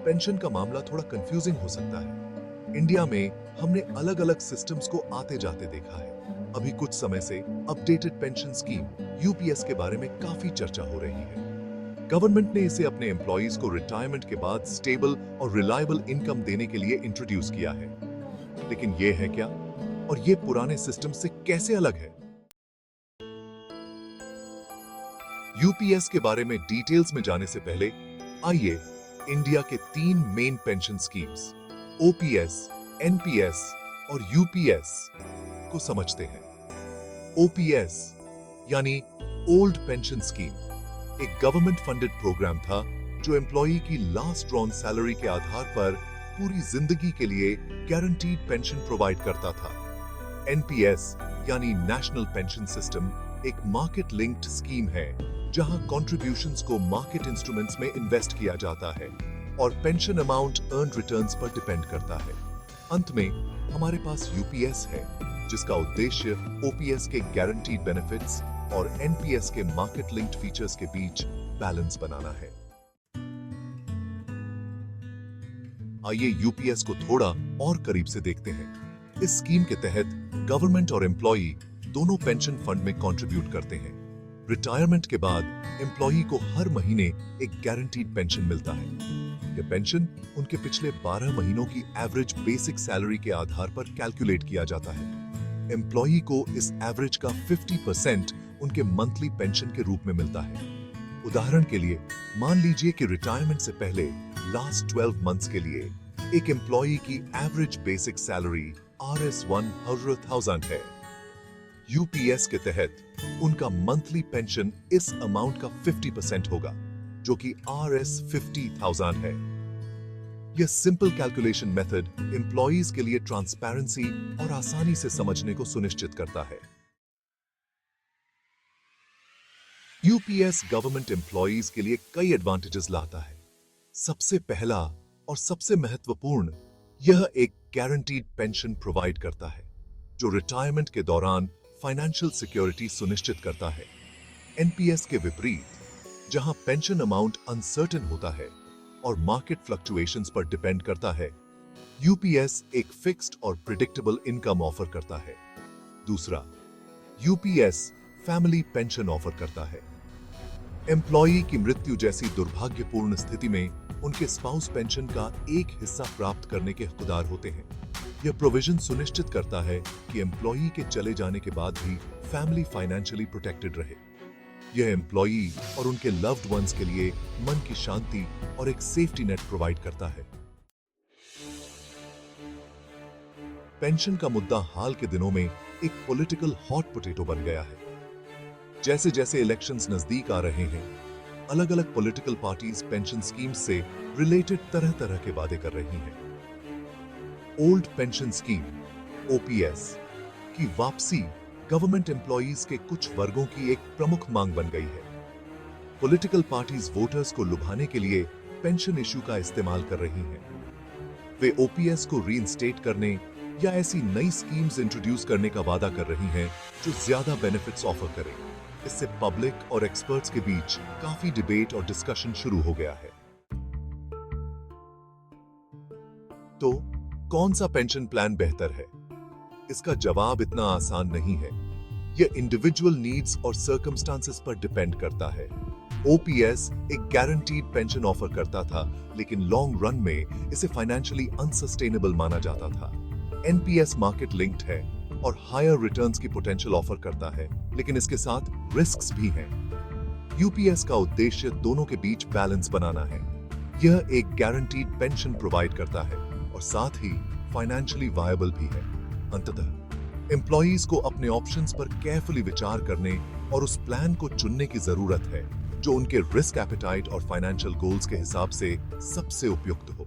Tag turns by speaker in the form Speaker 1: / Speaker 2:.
Speaker 1: Pension का मामला थोड़ा कंफ्यूजिंग हो सकता है। इंडिया में हमने अलग-अलग सिस्टम्स को आते जाते देखा है। अभी कुछ समय से अपडेटेड पेंशन स्कीम यूपीएस के बारे में काफी चर्चा हो रही है। गवर्नमेंट ने इसे अपने एम्प्लॉइज को रिटायरमेंट के बाद स्टेबल और रिलायबल इनकम देने के लिए इंट्रोड्यूस किया है। लेकिन ये है क्या, और ये पुराने सिस्टम से कैसे अलग है? यूपीएस के बारे में डिटेल्स में जाने से पहले आइए इंडिया के 3 main pension schemes OPS, NPS और यूपीएस को समझते हैं। ओपीएस यानी ओल्ड पेंशन स्कीम एक गवर्नमेंट फंडेड प्रोग्राम था जो एम्प्लॉई की लास्ट ड्रॉन सैलरी के आधार पर पूरी जिंदगी के लिए गारंटीड पेंशन प्रोवाइड करता था। एनपीएस यानी नेशनल पेंशन सिस्टम एक मार्केट लिंक्ड स्कीम है जहां कॉन्ट्रिब्यूशंस को मार्केट इंस्ट्रूमेंट्स में इन्वेस्ट किया जाता है और पेंशन अमाउंट अर्न रिटर्न्स पर डिपेंड करता है। अंत में हमारे पास यूपीएस है जिसका उद्देश्य ओपीएस के गारंटीड बेनिफिट्स और एनपीएस के मार्केट लिंक्ड फीचर्स के बीच बैलेंस बनाना है। आइए यूपीएस को थोड़ा और करीब से देखते हैं। इस स्कीम के तहत गवर्नमेंट और एम्प्लॉई दोनों पेंशन फंड में कंट्रीब्यूट करते हैं। रिटायरमेंट के बाद एम्प्लॉई को हर महीने एक गारंटीड पेंशन मिलता है। यह पेंशन उनके पिछले 12 महीनों की एवरेज बेसिक सैलरी के आधार पर कैलकुलेट किया जाता है। एम्प्लॉई को इस एवरेज का 50% उनके मंथली पेंशन के रूप में मिलता है। उदाहरण के लिए मान लीजिए कि रिटायरमेंट से पहले लास्ट 12 मंथ्स के लिए एक एम्प्लॉई की एवरेज बेसिक सैलरी RS 100,000 है। यूपीएस के तहत उनका मंथली पेंशन इस अमाउंट का 50% होगा जो कि RS 50,000 है। यह सिंपल कैलकुलेशन मेथड एम्प्लॉइज के लिए ट्रांसपेरेंसी और आसानी से समझने को सुनिश्चित करता है। यूपीएस गवर्नमेंट एम्प्लॉइज के लिए कई एडवांटेजेस लाता है। सबसे पहला और सबसे महत्वपूर्ण, यह एक गारंटीड पेंशन प्रोवाइड करता है जो रिटायरमेंट के दौरान फाइनेंशियल सिक्योरिटी सुनिश्चित करता है। एनपीएस के विपरीत जहां पेंशन अमाउंट अनसर्टेन होता है और मार्केट फ्लक्चुएशंस पर डिपेंड करता है, यूपीएस एक फिक्स्ड और प्रिडिक्टेबल इनकम ऑफर करता है। दूसरा, यूपीएस फैमिली पेंशन ऑफर करता है। एम्प्लॉई की मृत्यु जैसी दुर्भाग्यपूर्ण स्थिति में उनके स्पाउस पेंशन का एक हिस्सा प्राप्त करने के हकदार होते हैं। यह प्रोविजन सुनिश्चित करता है कि एम्प्लॉई के चले जाने के बाद भी फैमिली फाइनेंशियली प्रोटेक्टेड रहे। यह एम्प्लॉई और उनके लव्ड वंस के लिए मन की शांति और एक सेफ्टी नेट प्रोवाइड करता है। पेंशन का मुद्दा हाल के दिनों में एक पॉलिटिकल हॉट पोटैटो बन गया है। जैसे जैसे इलेक्शंस नजदीक आ रहे हैं, अलग-अलग पॉलिटिकल पार्टीज पेंशन स्कीम्स से रिलेटेड तरह-तरह के वादे कर रही हैं। ओल्ड पेंशन स्कीम ओपीएस की वापसी गवर्नमेंट एम्प्लॉइज के कुछ वर्गों की एक प्रमुख मांग बन गई है। पॉलिटिकल पार्टीज वोटर्स को लुभाने के लिए पेंशन इशू का इस्तेमाल कर रही हैं। वे ओपीएस को रीइंस्टेट करने या ऐसी नई स्कीम्स इंट्रोड्यूस करने का वादा कर रही हैं जो ज्यादा बेनिफिट्स ऑफर करें। इससे पब्लिक और एक्सपर्ट्स के बीच काफी डिबेट और डिस्कशन शुरू हो गया है। तो कौन सा पेंशन प्लान बेहतर है? इसका जवाब इतना आसान नहीं है। यह इंडिविजुअल नीड्स और सर्कमस्टांसेस पर डिपेंड करता है। ओपीएस एक गारंटीड पेंशन ऑफर करता था, लेकिन लॉन्ग रन में इसे फाइनेंशियली अनसस्टेनेबल माना जाता था। एनपीएस मार्केट लिंक्ड है और हायर रिटर्न्स की पोटेंशियल ऑफर करता है, लेकिन इसके साथ रिस्क्स भी हैं। यूपीएस का उद्देश्य दोनों के बीच बैलेंस बनाना है। यह एक गारंटीड पेंशन प्रोवाइड करता है और साथ ही फाइनेंशियली वायबल भी है। अंततः एम्प्लॉइज को अपने ऑप्शंस पर केयरफुली विचार करने और उस प्लान को चुनने की जरूरत है जो उनके रिस्क एपेटाइट और फाइनेंशियल गोल्स के हिसाब से सबसे उपयुक्त हो।